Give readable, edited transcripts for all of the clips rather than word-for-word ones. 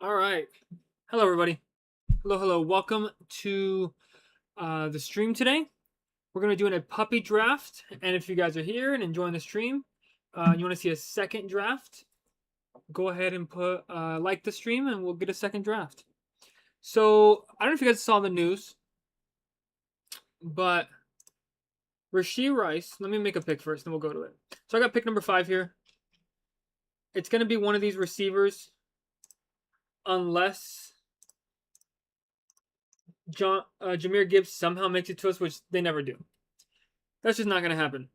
All right. Hello, everybody. Hello. Welcome to the stream today. We're going to be doing a puppy draft. And if you guys are here and enjoying the stream, you want to see a second draft, go ahead and put like the stream and we'll get a second draft. So, I don't know if you guys saw the news, but Rashee Rice, let me make a pick first, then we'll go to it. So, I got pick number 5 here. It's going to be one of these receivers, unless Jahmyr Gibbs somehow makes it to us, which they never do. That's just not going to happen.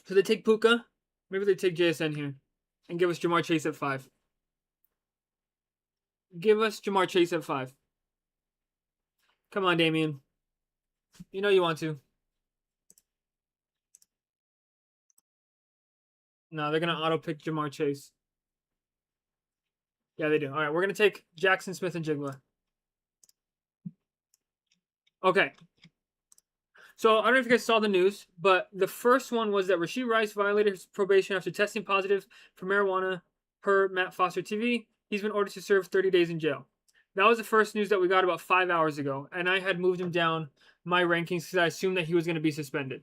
So they take Puka. Maybe they take JSN here. And give us Jamar Chase at 5. Give us Jamar Chase at 5. Come on, Damian. You know you want to. No, they're going to auto-pick Jamar Chase. Yeah, they do. All right, we're going to take Jackson Smith and Jigba. Okay. So, I don't know if you guys saw the news, but the first one was that Rashee Rice violated his probation after testing positive for marijuana per Matt Foster TV. He's been ordered to serve 30 days in jail. That was the first news that we got about 5 hours ago, and I had moved him down my rankings because I assumed that he was going to be suspended.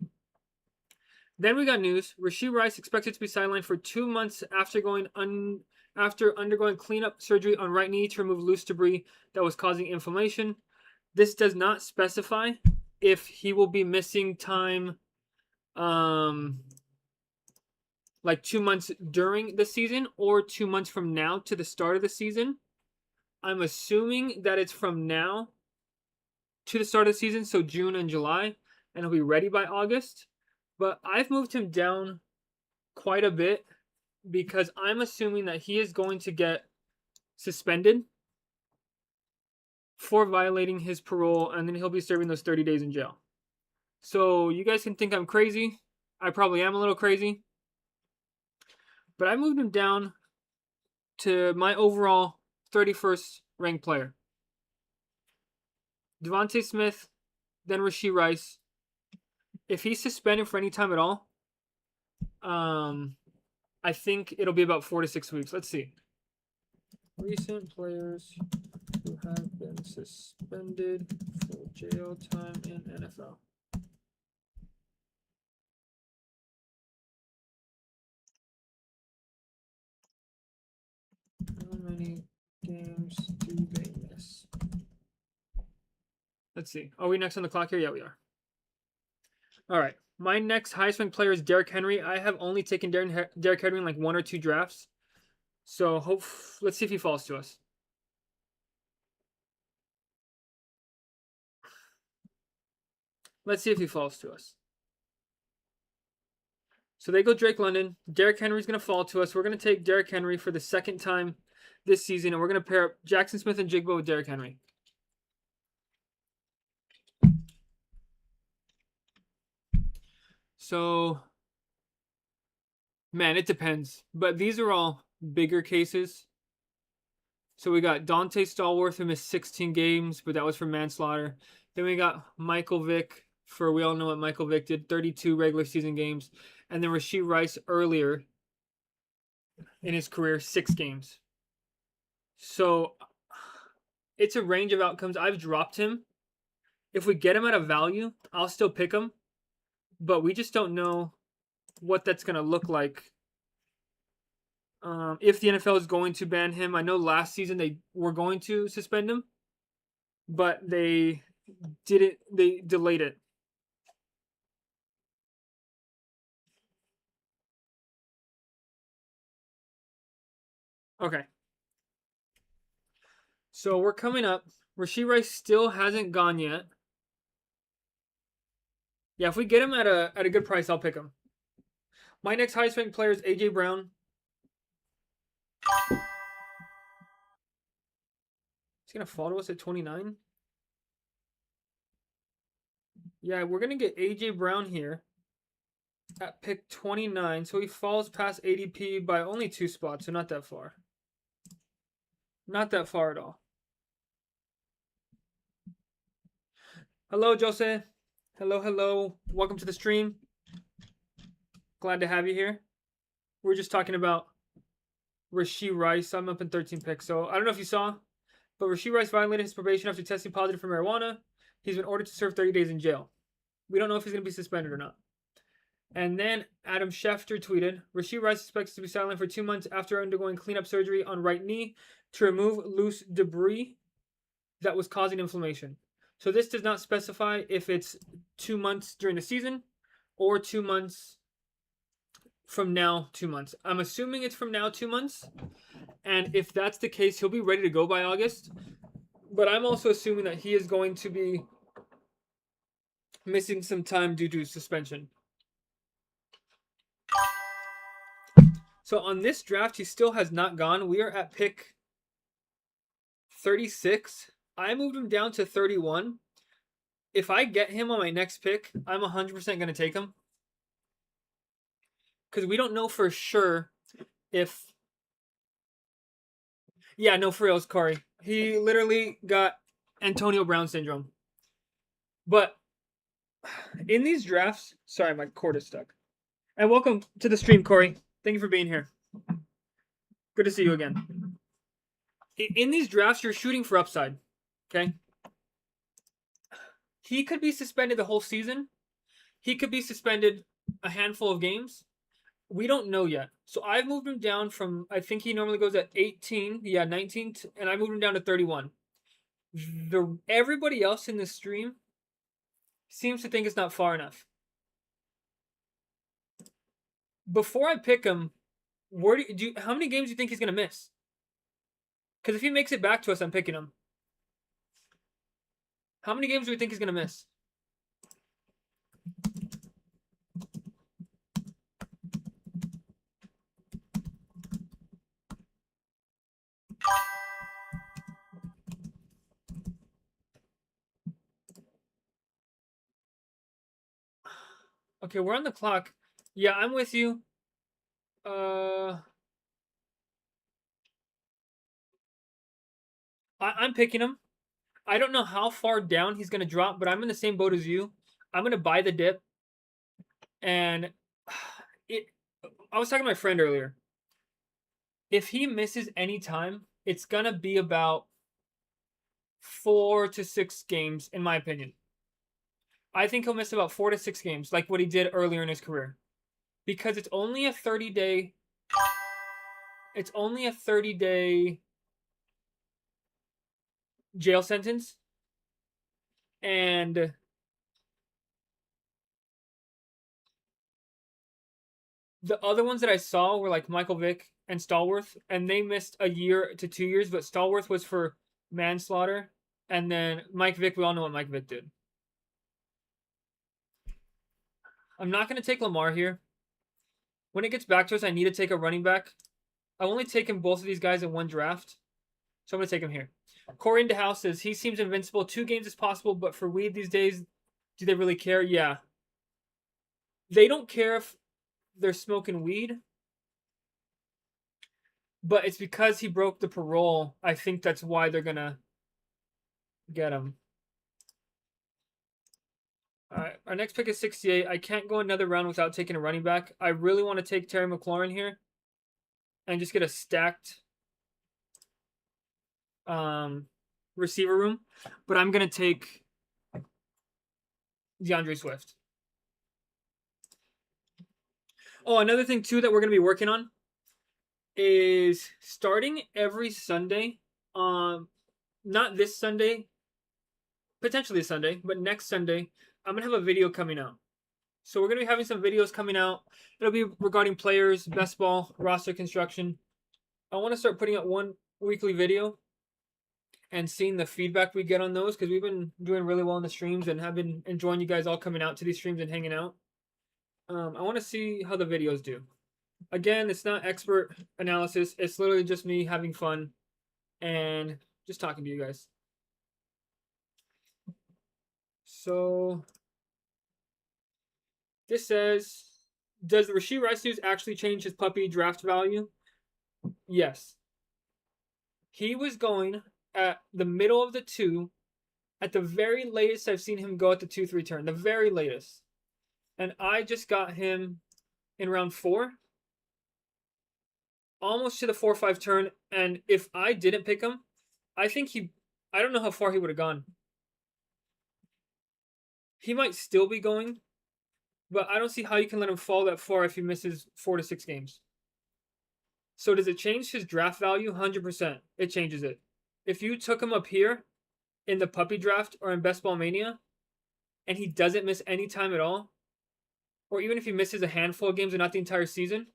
Then we got news. Rashee Rice expected to be sidelined for 2 months after undergoing cleanup surgery on right knee to remove loose debris that was causing inflammation. This does not specify if he will be missing time like 2 months during the season or 2 months from now to the start of the season. I'm assuming that it's from now to the start of the season, so June and July, and he'll be ready by August. But I've moved him down quite a bit because I'm assuming that he is going to get suspended for violating his parole, and then he'll be serving those 30 days in jail. So you guys can think I'm crazy. I probably am a little crazy. But I moved him down to my overall 31st ranked player. Devontae Smith, then Rashee Rice. If he's suspended for any time at all, I think it'll be about 4 to 6 weeks. Let's see. Recent players who have been suspended for jail time in NFL. How many games do they miss? Let's see. Are we next on the clock here? Yeah, we are. All right. My next highest ranked player is Derrick Henry. I have only taken Derrick Henry in like 1 or 2 drafts. So let's see if he falls to us. Let's see if he falls to us. So they go Drake London. Derrick Henry's going to fall to us. We're going to take Derrick Henry for the second time this season, and we're going to pair up Jackson Smith and Jigba with Derrick Henry. So, man, it depends. But these are all bigger cases. So we got Dante Stallworth, who missed 16 games, but that was for manslaughter. Then we got Michael Vick, we all know what Michael Vick did, 32 regular season games. And then Rashee Rice earlier in his career, 6 games. So it's a range of outcomes. I've dropped him. If we get him at a value, I'll still pick him. But we just don't know what that's going to look like. If the NFL is going to ban him. I know last season they were going to suspend him, but they didn't. They delayed it. Okay. So we're coming up. Rashee Rice still hasn't gone yet. Yeah, if we get him at a good price, I'll pick him. My next highest ranked player is AJ Brown. He's gonna fall to us at 29. Yeah, we're gonna get AJ Brown here at pick 29. So he falls past ADP by only 2 spots, so not that far. Not that far at all. Hello, Jose. Hello. Welcome to the stream. Glad to have you here. We're just talking about Rashee Rice. I'm up in 13 picks. So I don't know if you saw, but Rashee Rice violated his probation after testing positive for marijuana. He's been ordered to serve 30 days in jail. We don't know if he's going to be suspended or not. And then Adam Schefter tweeted, Rashee Rice expects to be sidelined for 2 months after undergoing cleanup surgery on right knee to remove loose debris that was causing inflammation. So this does not specify if it's 2 months during the season or 2 months from now, 2 months. I'm assuming it's from now 2 months. And if that's the case, he'll be ready to go by August. But I'm also assuming that he is going to be missing some time due to suspension. So on this draft, he still has not gone. We are at pick 36. I moved him down to 31. If I get him on my next pick, I'm 100% going to take him. Because we don't know for sure if... Yeah, no, for real, it's Corey. He literally got Antonio Brown syndrome. But in these drafts... Sorry, my cord is stuck. And welcome to the stream, Corey. Thank you for being here. Good to see you again. In these drafts, you're shooting for upside. Okay? He could be suspended the whole season. He could be suspended a handful of games. We don't know yet. So I've moved him down from, I think he normally goes at 18. Yeah, 19. And I moved him down to 31. Everybody else in the stream seems to think it's not far enough. Before I pick him, how many games do you think he's going to miss? Because if he makes it back to us, I'm picking him. How many games do we think he's going to miss? Okay, we're on the clock. Yeah, I'm with you. I'm picking him. I don't know how far down he's going to drop, but I'm in the same boat as you. I'm going to buy the dip. And I was talking to my friend earlier. If he misses any time, it's going to be about 4 to 6 games, in my opinion. I think he'll miss about 4 to 6 games, like what he did earlier in his career. Because it's only a 30-day... It's only a 30-day jail sentence. And the other ones that I saw were like Michael Vick and Stallworth, and they missed a year to 2 years, but Stallworth was for manslaughter, and then Mike Vick, we all know what Mike Vick did. I'm not going to take Lamar here. When it gets back to us, I need to take a running back. I've only taken both of these guys in one draft, so I'm going to take him here. Corey in the house says, he seems invincible. 2 games is possible, but for weed these days, do they really care? Yeah. They don't care if they're smoking weed, but it's because he broke the parole. I think that's why they're going to get him. All right, our next pick is 68. I can't go another round without taking a running back. I really want to take Terry McLaurin here and just get a stacked receiver room, but I'm going to take DeAndre Swift. Oh, another thing too that we're going to be working on is starting every Sunday, not this Sunday, potentially this Sunday, but next Sunday, I'm going to have a video coming out. So we're going to be having some videos coming out. It'll be regarding players, best ball, roster construction. I want to start putting out one weekly video and seeing the feedback we get on those, because we've been doing really well in the streams and have been enjoying you guys all coming out to these streams and hanging out. I want to see how the videos do. Again, it's not expert analysis. It's literally just me having fun and just talking to you guys. So this says, does the Rashee Rice news actually change his puppy draft value? Yes. He was going at the middle of the 2. At the very latest, I've seen him go at the 2-3 turn. The very latest. And I just got him in round 4. almost to the 4-5 turn, and if I didn't pick him, I don't know how far he would have gone. He might still be going, but I don't see how you can let him fall that far if he misses 4 to 6 games. So does it change his draft value? 100%. It changes it. If you took him up here in the puppy draft or in Best Ball Mania, and he doesn't miss any time at all, or even if he misses a handful of games and not the entire season,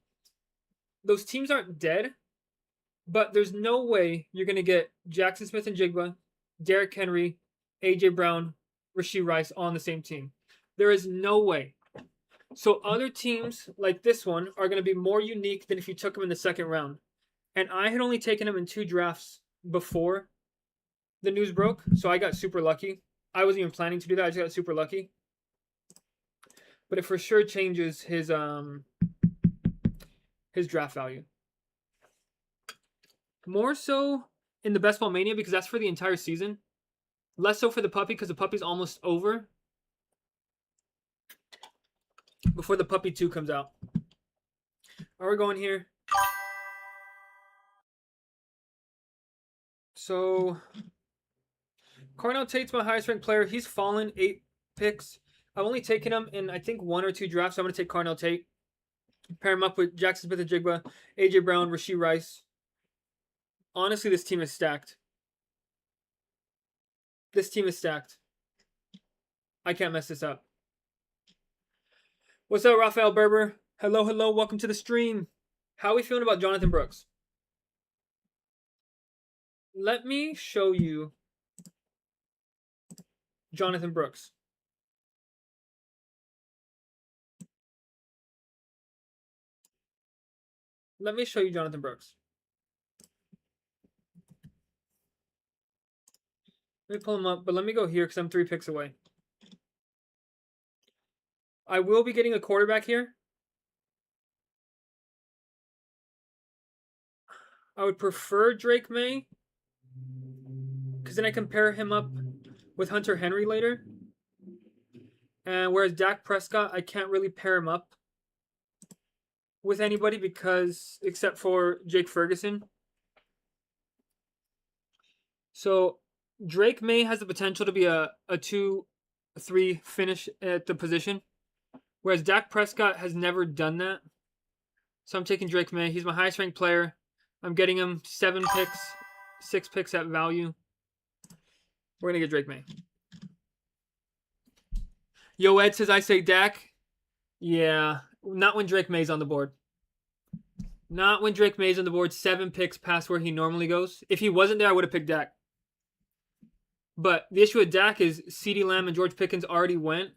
those teams aren't dead, but there's no way you're going to get Jackson Smith and Jigba, Derrick Henry, A.J. Brown, Rashee Rice on the same team. There is no way. So other teams like this one are going to be more unique than if you took them in the second round. And I had only taken him in 2 drafts before the news broke, so I got super lucky. I wasn't even planning to do that. I just got super lucky. But it for sure changes his draft value. More so in the Best Ball Mania because that's for the entire season. Less so for the puppy because the puppy's almost over before the puppy 2 comes out. Are we going here? So Carnell Tate's my highest ranked player. He's fallen 8 picks. I've only taken him in I think 1 or 2 drafts. So I'm going to take Carnell Tate. Pair him up with Jackson Smith and Jigba, A.J. Brown, Rashee Rice. Honestly, this team is stacked. This team is stacked. I can't mess this up. What's up, Rafael Berber? Hello, hello. Welcome to the stream. How are we feeling about Jonathan Brooks? Let me show you Jonathan Brooks. Let me show you Jonathan Brooks. Let me pull him up, but let me go here because I'm 3 picks away. I will be getting a quarterback here. I would prefer Drake May because then I compare him up with Hunter Henry later. And whereas Dak Prescott, I can't really pair him up with anybody because except for Jake Ferguson. So Drake May has the potential to be a 2-3 finish at the position, whereas Dak Prescott has never done that. So I'm taking Drake May. He's my highest ranked player. I'm getting him 7 picks, 6 picks at value. We're going to get Drake May. Yo, Ed says I say Dak. Yeah, not when Drake May's on the board. Not when Drake May's on the board. 7 picks past where he normally goes. If he wasn't there, I would have picked Dak. But the issue with Dak is CeeDee Lamb and George Pickens already went.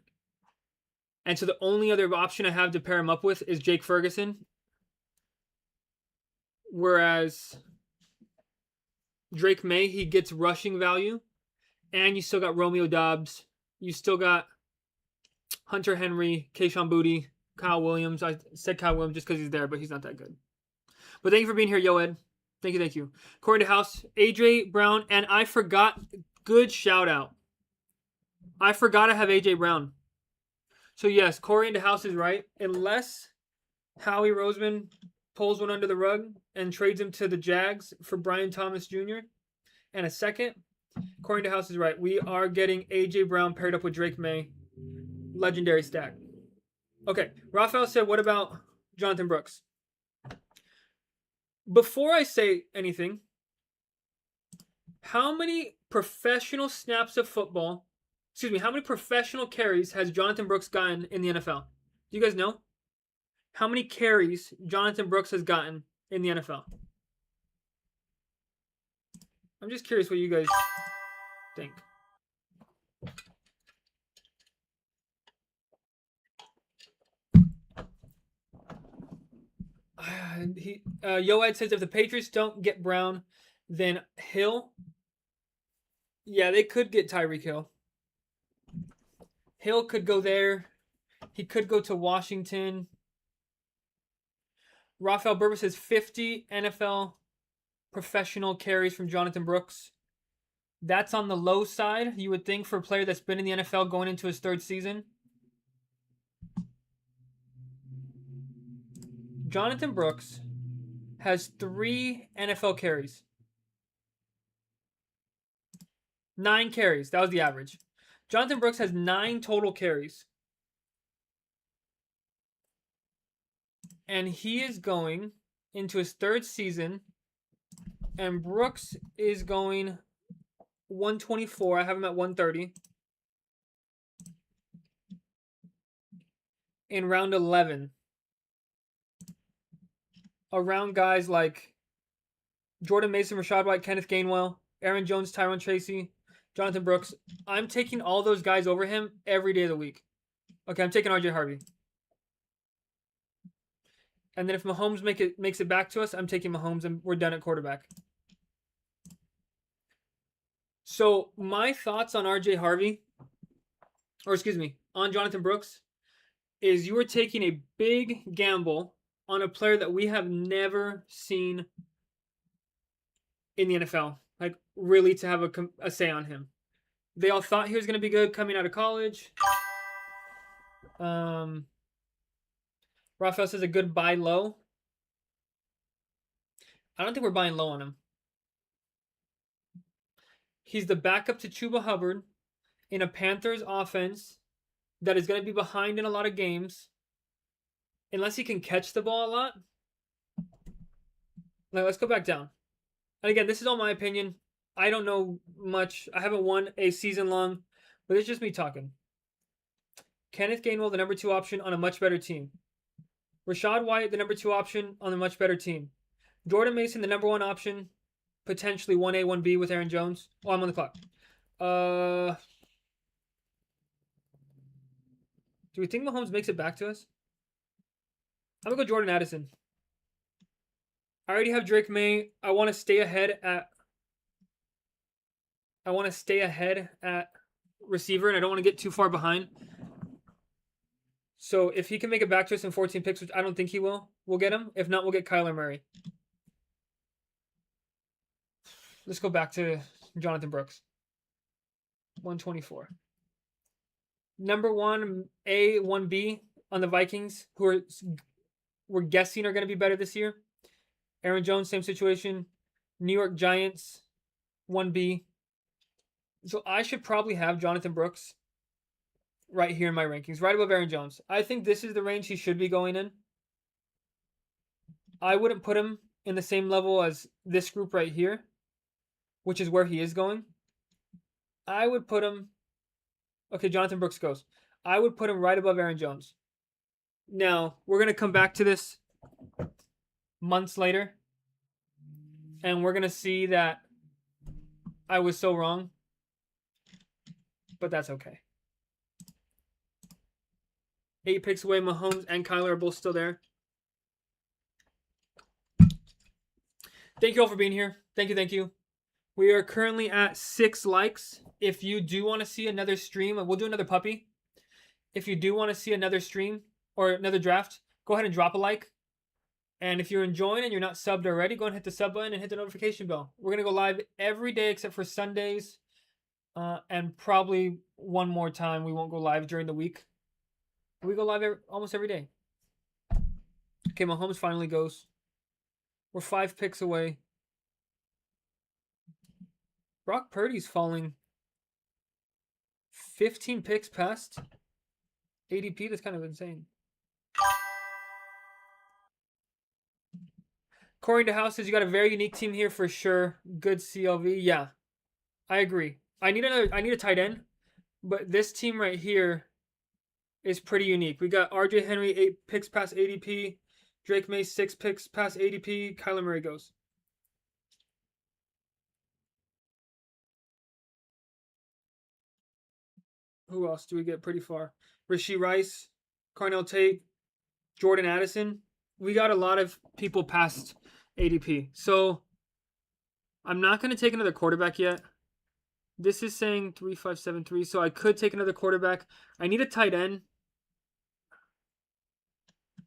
And so the only other option I have to pair him up with is Jake Ferguson. Whereas Drake May, he gets rushing value. And you still got Romeo Doubs. You still got Hunter Henry, Kayshon Boutte, Kyle Williams. I said Kyle Williams just because he's there, but he's not that good. But thank you for being here, Yo Ed. Thank you. Corey to House, AJ Brown, and I forgot. Good shout out. I forgot I have AJ Brown. So yes, Corey into House is right. Unless Howie Roseman pulls one under the rug and trades him to the Jags for Brian Thomas Jr. and a second, Corey into House is right. We are getting AJ Brown paired up with Drake May. Legendary stack. Okay, Raphael said, what about Jonathan Brooks? Before I say anything, how many professional snaps of football, how many professional carries has Jonathan Brooks gotten in the NFL? Do you guys know? How many carries Jonathan Brooks has gotten in the NFL? I'm just curious what you guys think. Yoed says if the Patriots don't get Brown, then Hill. Yeah, they could get Tyreek Hill. Hill could go there. He could go to Washington. Rafael Berber says 50 NFL professional carries from Jonathan Brooks. That's on the low side, you would think, for a player that's been in the NFL going into his 3rd season. Jonathan Brooks has 3 NFL carries. 9 carries. That was the average. Jonathan Brooks has 9 total carries. And he is going into his 3rd season. And Brooks is going 124. I have him at 130. In round 11. Around guys like Jordan Mason, Rashad White, Kenneth Gainwell, Aaron Jones, Tyron Tracy, Jonathan Brooks. I'm taking all those guys over him every day of the week. Okay, I'm taking RJ Harvey. And then if Mahomes makes it back to us, I'm taking Mahomes, and we're done at quarterback. So my thoughts on RJ Harvey, on Jonathan Brooks, is you are taking a big gamble on a player that we have never seen in the NFL. Like, really, to have a say on him. They all thought he was going to be good coming out of college. Raphael says a good buy low. I don't think we're buying low on him. He's the backup to Chuba Hubbard in a Panthers offense that is going to be behind in a lot of games. Unless he can catch the ball a lot. Like, let's go back down. And again, this is all my opinion. I don't know much. I haven't won a season long, but it's just me talking. Kenneth Gainwell, the number 2 option on a much better team. Rashad White, the number 2 option on a much better team. Jordan Mason, the number 1 option, potentially 1A, 1B with Aaron Jones. Oh, I'm on the clock. Do we think Mahomes makes it back to us? I'm going to go Jordan Addison. I already have Drake May. I want to stay ahead at receiver, and I don't want to get too far behind. So if he can make it back to us in 14 picks, which I don't think he will, we'll get him. If not, we'll get Kyler Murray. Let's go back to Jonathan Brooks. 124. Number 1A, 1B on the Vikings, who we're guessing are going to be better this year. Aaron Jones, same situation. New York Giants, 1B. So I should probably have Jonathan Brooks right here in my rankings, right above Aaron Jones. I think this is the range he should be going in. I wouldn't put him in the same level as this group right here, which is where he is going. I would put him... Okay, Jonathan Brooks goes. I would put him right above Aaron Jones. Now, we're going to come back to this months later, and we're going to see that I was so wrong, but that's okay. 8 picks away, Mahomes and Kyler are both still there. Thank you all for being here. Thank you. We are currently at 6 likes. If you do want to see another stream, we'll do another puppy. If you do want to see another stream or another draft, go ahead and drop a like. And if you're enjoying and you're not subbed already, go ahead and hit the sub button and hit the notification bell. We're going to go live every day except for Sundays. And probably one more time we won't go live during the week. We go live almost every day. Okay, Mahomes finally goes. We're 5 picks away. Brock Purdy's falling 15 picks past ADP. That's kind of insane. According to House says you got a very unique team here for sure. Good CLV. Yeah, I agree. I need a tight end, but this team right here is pretty unique. We got RJ Henry 8 picks past ADP. Drake May 6 picks past ADP. Kyler Murray goes. Who else do we get pretty far? Rashee Rice, Carnell Tate, Jordan Addison. We got a lot of people past ADP. So I'm not going to take another quarterback yet. This is saying 3573, so I could take another quarterback. I need a tight end.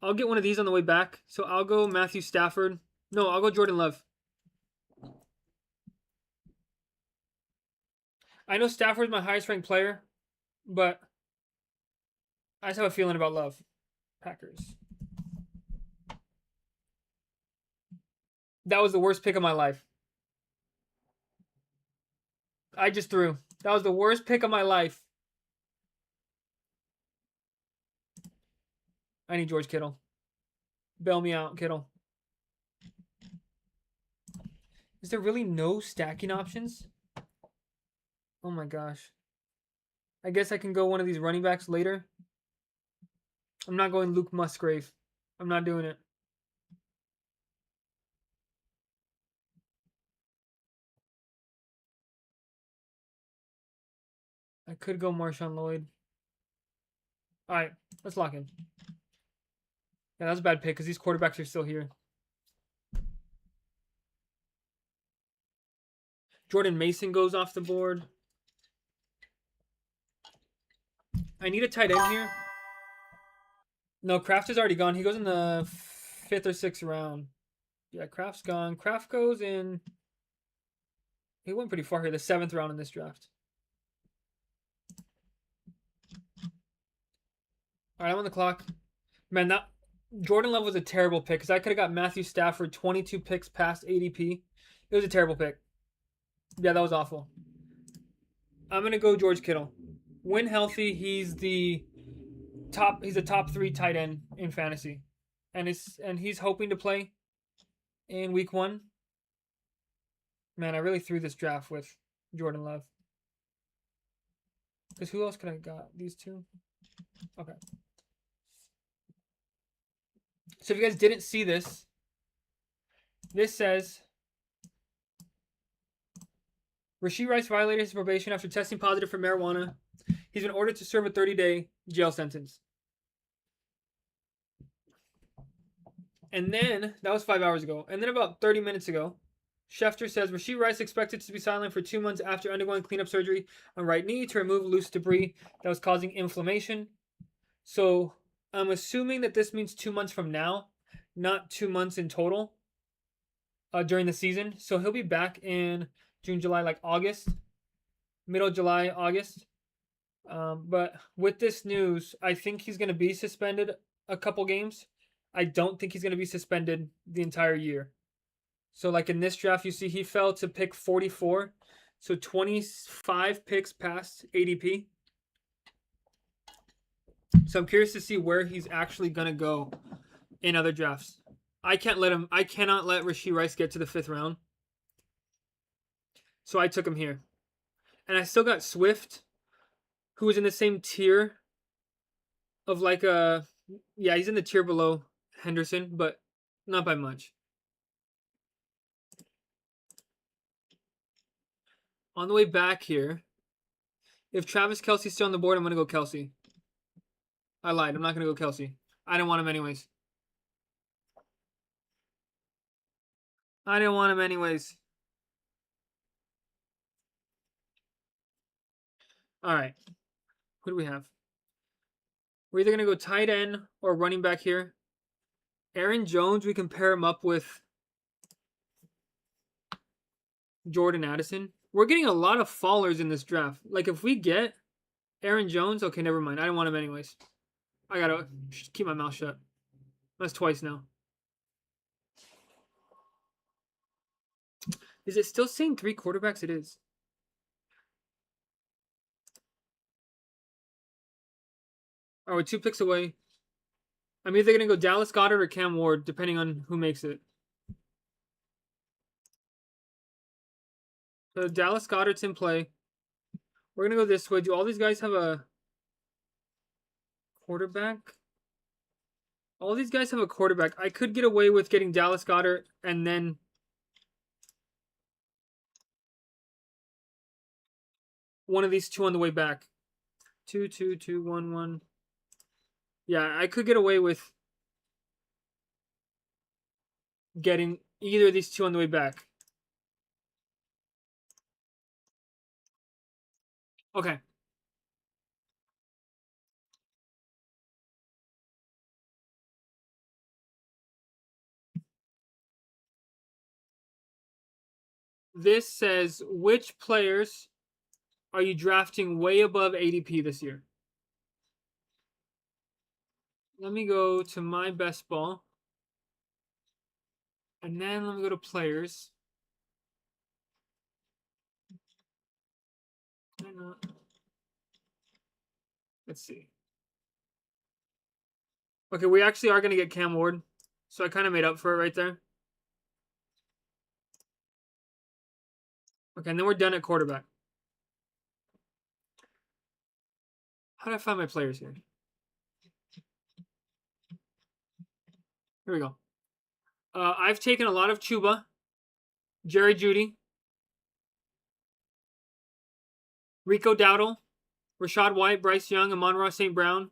I'll get one of these on the way back. So I'll go Matthew Stafford. No, I'll go Jordan Love. I know Stafford's my highest ranked player, but I just have a feeling about Love. Packers. That was the worst pick of my life. I just threw. That was the worst pick of my life. I need George Kittle. Bail me out, Kittle. Is there really no stacking options? Oh my gosh. I guess I can go one of these running backs later. I'm not going Luke Musgrave. I'm not doing it. I could go Marshawn Lloyd. All right, let's lock in. Yeah, that was a bad pick because these quarterbacks are still here. Jordan Mason goes off the board. I need a tight end here. No, Kraft is already gone. He goes in the 5th or 6th round. Yeah, Kraft's gone. Kraft goes in. He went pretty far here. The 7th round in this draft. All right, I'm on the clock. Man, that Jordan Love was a terrible pick because I could have got Matthew Stafford 22 picks past ADP. It was a terrible pick. Yeah, that was awful. I'm gonna go George Kittle. When healthy, he's the top. He's a top 3 tight end in fantasy, and he's hoping to play in week 1. Man, I really threw this draft with Jordan Love. Because who else could I got? These two. Okay. So if you guys didn't see this, this says Rashee Rice violated his probation after testing positive for marijuana. He's been ordered to serve a 30-day jail sentence. And then, that was 5 hours ago. And then about 30 minutes ago, Schefter says Rashee Rice expected to be silent for 2 months after undergoing cleanup surgery on right knee to remove loose debris that was causing inflammation. So I'm assuming that this means 2 months from now, not 2 months in total during the season. So he'll be back in June, July, like August, middle of July, August. But with this news, I think he's going to be suspended a couple games. I don't think he's going to be suspended the entire year. So like in this draft, you see he fell to pick 44. So 25 picks past ADP. So I'm curious to see where he's actually going to go in other drafts. I cannot let Rashee Rice get to the 5th round. So I took him here. And I still got Swift, who was in the same tier of like yeah, he's in the tier below Henderson, but not by much. On the way back here, if Travis Kelce's still on the board, I'm going to go Kelce. I lied. I'm not going to go Kelce. I didn't want him anyways. I didn't want him anyways. All right. Who do we have? We're either going to go tight end or running back here. Aaron Jones, we can pair him up with Jordan Addison. We're getting a lot of fallers in this draft. Like if we get Aaron Jones, okay, never mind. I don't want him anyways. I got to keep my mouth shut. That's twice now. Is it still saying 3 quarterbacks? It is. Oh, we're 2 picks away. I'm either going to go Dallas Goedert or Cam Ward, depending on who makes it. So Dallas Goedert's in play. We're going to go this way. Do all these guys have a quarterback? All these guys have a quarterback. I could get away with getting Dallas Goedert and then one of these two on the way back. 2, 2, 2, 1, 1. Yeah, I could get away with getting either of these two on the way back. Okay. This says, which players are you drafting way above ADP this year? Let me go to my best ball. And then let me go to players. Let's see. Okay, we actually are going to get Cam Ward. So I kind of made up for it right there. Okay, and then we're done at quarterback. How do I find my players here? Here we go. I've taken a lot of Chuba, Jerry Jeudy, Rico Dowdle, Rashad White, Bryce Young, Amon-Ra St. Brown,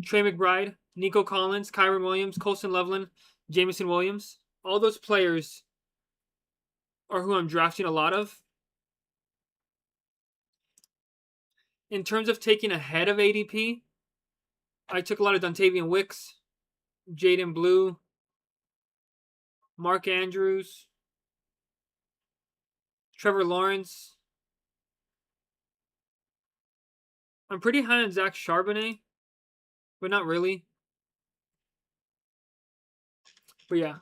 Trey McBride, Nico Collins, Kyron Williams, Colson Loveland, Jameson Williams. All those players are who I'm drafting a lot of. In terms of taking ahead of ADP, I took a lot of Dontavian Wicks, Jaden Blue, Mark Andrews, Trevor Lawrence. I'm pretty high on Zach Charbonnet, but not really. But yeah.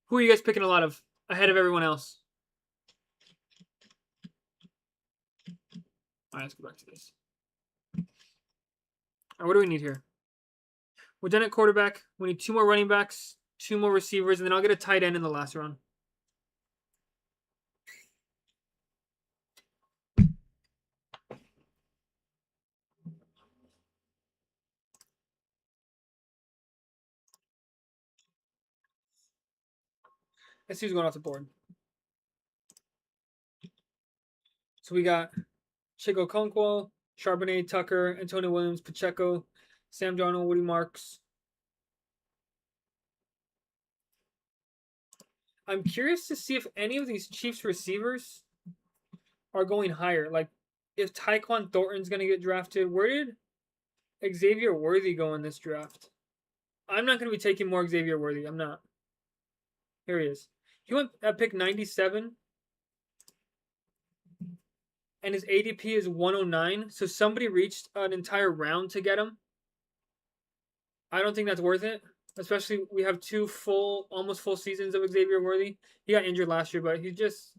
Who are you guys picking a lot of ahead of everyone else? All right, let's go back to this. All right, what do we need here? We're done at quarterback. We need 2 more running backs, 2 more receivers, and then I'll get a tight end in the last round. Let's see who's going off the board. So we got Chico Conquo, Charbonnet, Tucker, Antonio Williams, Pacheco, Sam Darnold, Woody Marks. I'm curious to see if any of these Chiefs receivers are going higher. Like, if Tyquan Thornton's going to get drafted, where did Xavier Worthy go in this draft? I'm not going to be taking more Xavier Worthy. I'm not. Here he is. He went at pick 97, and his ADP is 109. So somebody reached an entire round to get him. I don't think that's worth it. Especially we have 2 almost full seasons of Xavier Worthy. He got injured last year, but he's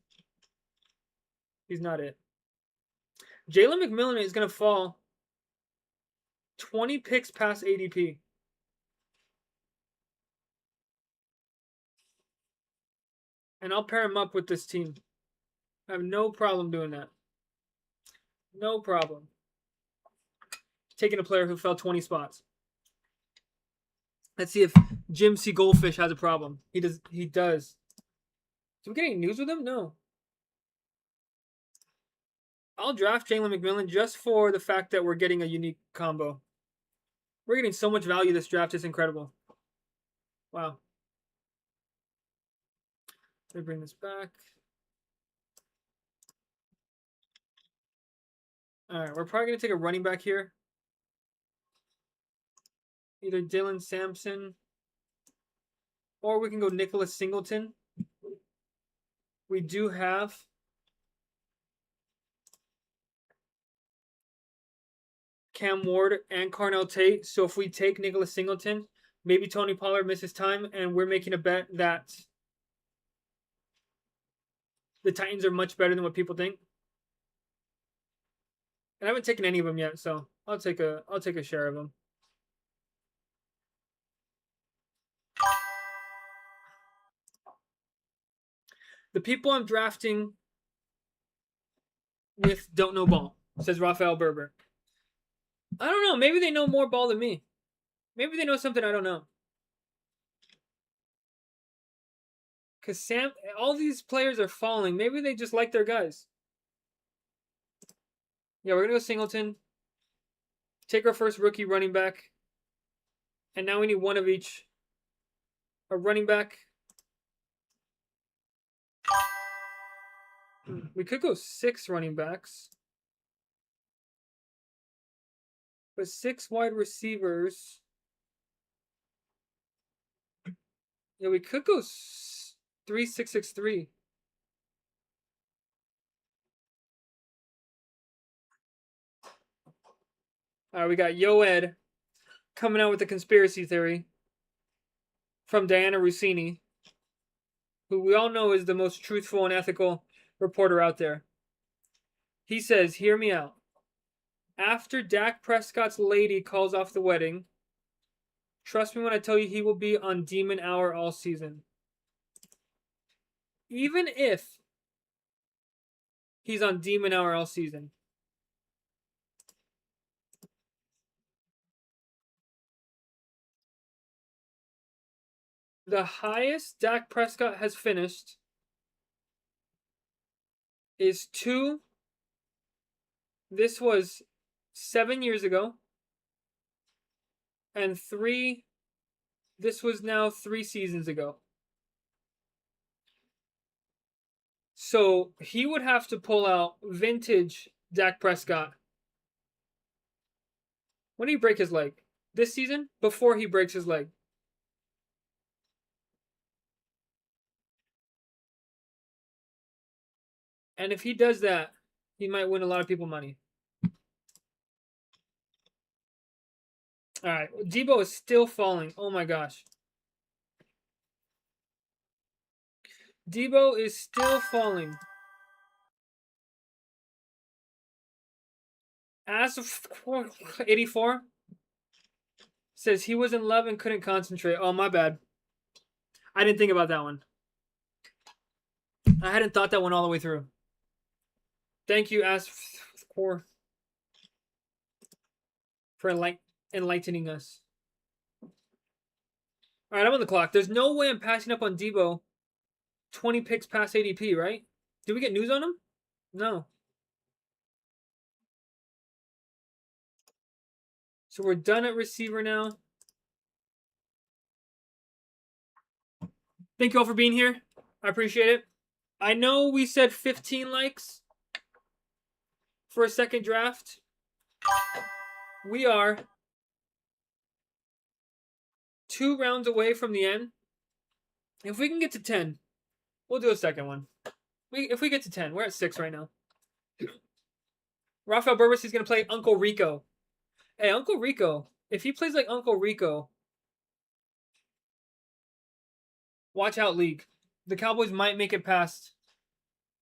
not it. Jalen McMillan is going to fall 20 picks past ADP. And I'll pair him up with this team. I have no problem doing that. No problem. Taking a player who fell 20 spots. Let's see if Jim C. Goldfish has a problem. He does. Do we get any news with him? No. I'll draft Jalen McMillan just for the fact that we're getting a unique combo. We're getting so much value this draft. It's incredible. Wow. Let me bring this back. All right, we're probably going to take a running back here. Either Dylan Sampson or we can go Nicholas Singleton. We do have Cam Ward and Carnell Tate. So if we take Nicholas Singleton, maybe Tony Pollard misses time, and we're making a bet that the Titans are much better than what people think. And I haven't taken any of them yet, so I'll take a share of them. The people I'm drafting with don't know ball, says Rafael Berber. I don't know. Maybe they know more ball than me. Maybe they know something I don't know. Because all these players are falling. Maybe they just like their guys. Yeah, we're going to go Singleton. Take our first rookie running back. And now we need one of each. A running back. We could go 6 running backs. But 6 wide receivers. Yeah, we could go 3-6-6-3. All right, we got Yo Ed coming out with a conspiracy theory from Diana Rossini. who we all know is the most truthful and ethical reporter out there. He says, hear me out. After Dak Prescott's lady calls off the wedding, trust me when I tell you he will be on Demon Hour all season. Even if he's on Demon Hour all season. The highest Dak Prescott has finished is 2. This was 7 years ago. And 3, this was now 3 seasons ago. So he would have to pull out vintage Dak Prescott. When did he break his leg? This season? Before he breaks his leg. And if he does that, he might win a lot of people money. All right. Debo is still falling. Oh my gosh. Debo is still falling. As of 84 says he was in love and couldn't concentrate. Oh, my bad. I didn't think about that one. I hadn't thought that one all the way through. Thank you, As for enlightening us. All right, I'm on the clock. There's no way I'm passing up on Debo. 20 picks past ADP, right? Did we get news on him? No. So we're done at receiver now. Thank you all for being here. I appreciate it. I know we said 15 likes for a second draft. We are 2 rounds away from the end. If we can get to 10, we'll do a second one. If we get to 10, we're at 6 right now. Rafael Burbis is going to play Uncle Rico. Hey, Uncle Rico, if he plays like Uncle Rico, watch out, league. The Cowboys might make it past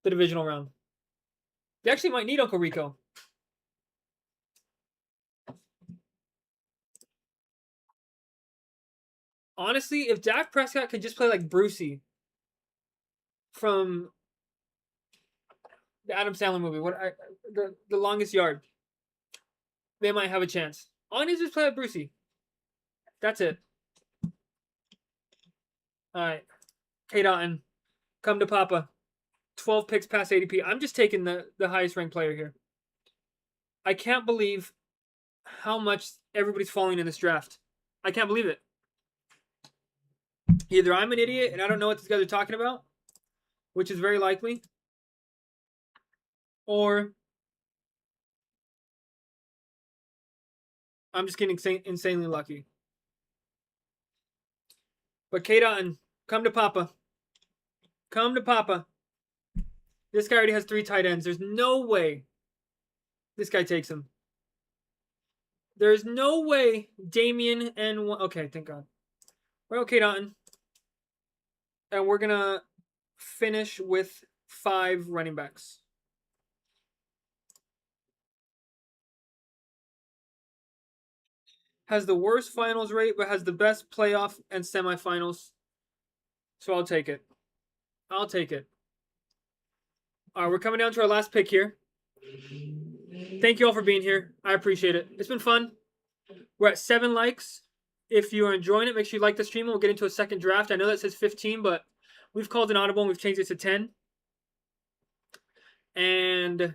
the divisional round. They actually might need Uncle Rico. Honestly, if Dak Prescott could just play like Brucey from the Adam Sandler movie, the Longest Yard, they might have a chance. All I need is to play like Brucey. That's it. All right. K-Dotton, come to Papa. 12 picks past ADP. I'm just taking the highest ranked player here. I can't believe how much everybody's falling in this draft. I can't believe it. Either I'm an idiot and I don't know what these guys are talking about, which is very likely, or I'm just getting insanely lucky. But K-Dotton, come to Papa. Come to Papa. This guy already has 3 tight ends. There's no way this guy takes him. There's no way Damian and... Okay, thank God. We're okay, Dotton. And we're going to finish with 5 running backs. Has the worst finals rate, but has the best playoff and semifinals. So I'll take it. I'll take it. All right, we're coming down to our last pick here. Thank you all for being here. I appreciate it. It's been fun. We're at 7 likes. If you are enjoying it, make sure you like the stream. We'll get into a second draft. I know that says 15, but we've called an audible and we've changed it to 10. And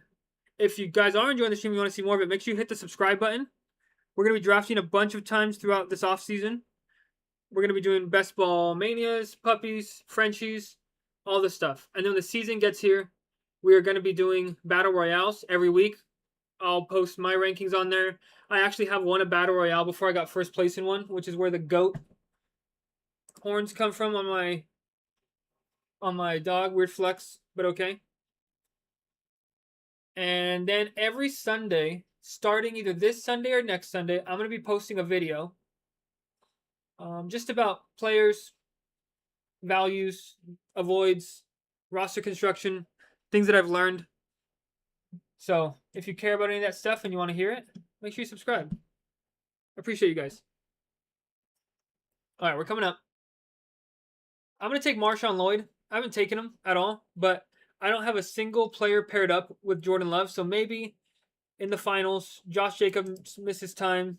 if you guys are enjoying the stream, you want to see more of it, make sure you hit the subscribe button. We're going to be drafting a bunch of times throughout this offseason. We're going to be doing best ball manias, puppies, Frenchies, all this stuff. And then when the season gets here, we are going to be doing battle royales every week. I'll post my rankings on there. I actually have won a battle royale before I got first place in one, which is where the goat horns come from on my dog. Weird flex, but okay. And then every Sunday, starting either this Sunday or next Sunday, I'm going to be posting a video just about players values, avoids, roster construction, things that I've learned. So if you care about any of that stuff and you want to hear it, make sure you subscribe. I appreciate you guys. All right, we're coming up. I'm going to take Marshawn Lloyd. I haven't taken him at all, but I don't have a single player paired up with Jordan Love. So maybe in the finals, Josh Jacobs misses time,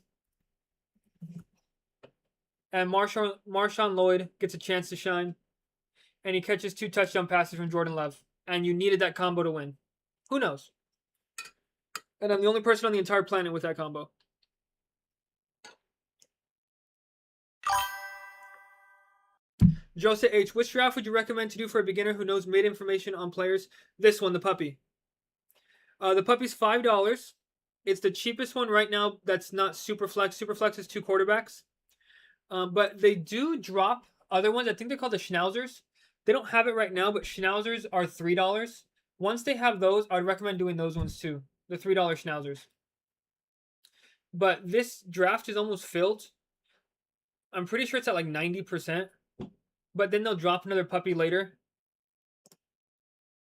and Marshawn Lloyd gets a chance to shine, and he catches 2 touchdown passes from Jordan Love, and you needed that combo to win. Who knows? And I'm the only person on the entire planet with that combo. Joseph H. Which draft would you recommend to do for a beginner who knows mid information on players? This one, the puppy. The puppy's $5. It's the cheapest one right now that's not Superflex. Superflex is 2 quarterbacks. But they do drop other ones. I think they're called the Schnauzers. They don't have it right now, but Schnauzers are $3. Once they have those, I'd recommend doing those ones too. The $3 Schnauzers. But this draft is almost filled. I'm pretty sure it's at like 90%. But then they'll drop another puppy later.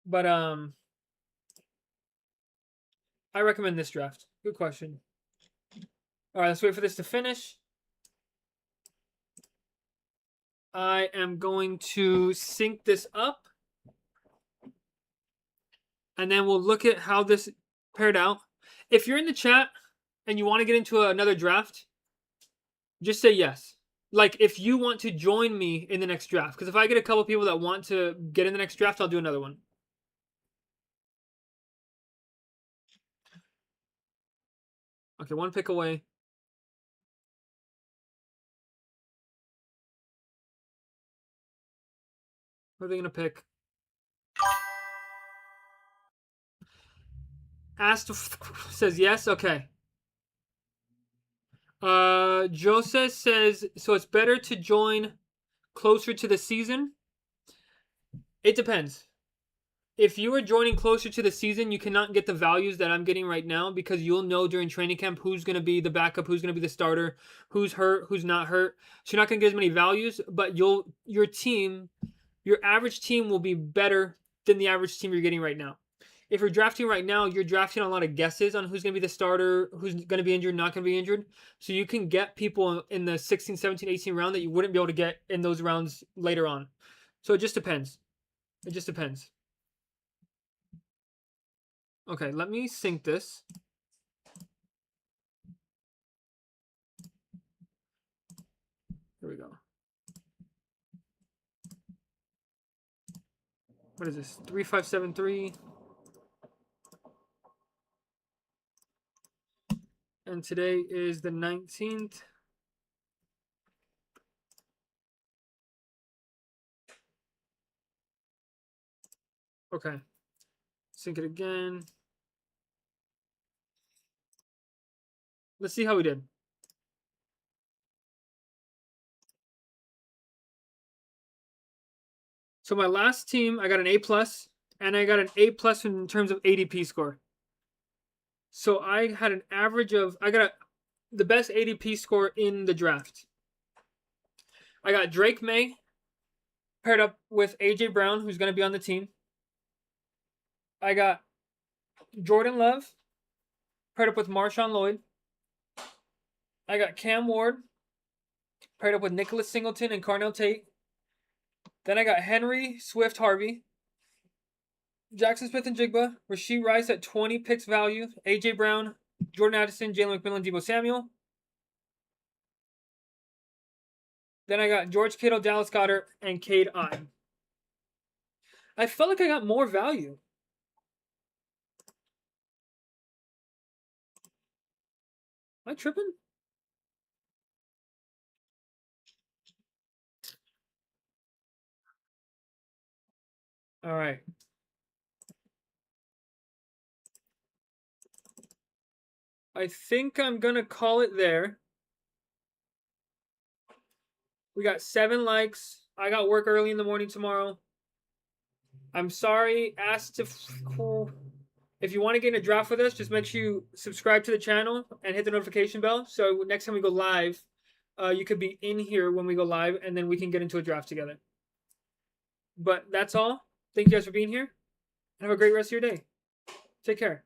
But I recommend this draft. Good question. All right, let's wait for this to finish. I am going to sync this up. And then we'll look at how this paired out. If you're in the chat and you want to get into another draft, just say yes. Like, if you want to join me in the next draft. Because if I get a couple people that want to get in the next draft, I'll do another one. Okay, 1 pick away. What are they going to pick? Asked says yes. Okay. Joseph says, so it's better to join closer to the season. It depends. If you are joining closer to the season, you cannot get the values that I'm getting right now because you'll know during training camp who's going to be the backup, who's going to be the starter, who's hurt, who's not hurt. So you're not going to get as many values, but your average team will be better than the average team you're getting right now. If you're drafting right now, you're drafting a lot of guesses on who's going to be the starter, who's going to be injured, not going to be injured. So you can get people in the 16, 17, 18 round that you wouldn't be able to get in those rounds later on. So it just depends. It just depends. Okay, let me sync this. Here we go. What is this? 3573. And today is the 19th. Okay. Sync it again. Let's see how we did. So my last team, I got an A+, and I got an A+ in terms of ADP score. So I had an average of, the best ADP score in the draft. I got Drake May paired up with AJ Brown, who's going to be on the team. I got Jordan Love paired up with Marshawn Lloyd. I got Cam Ward paired up with Nicholas Singleton and Carnell Tate. Then I got Henry, Swift, Harvey, Jackson Smith and Jigba, Rashee Rice at 20 picks value, AJ Brown, Jordan Addison, Jalen McMillan, Deebo Samuel. Then I got George Kittle, Dallas Goedert, and Cade Otton. I felt like I got more value. Am I tripping? All right. I think I'm going to call it there. We got 7 likes. I got work early in the morning tomorrow. I'm sorry. If you want to get in a draft with us, just make sure you subscribe to the channel and hit the notification bell. So next time we go live, you could be in here when we go live, and then we can get into a draft together. But that's all. Thank you guys for being here. Have a great rest of your day. Take care.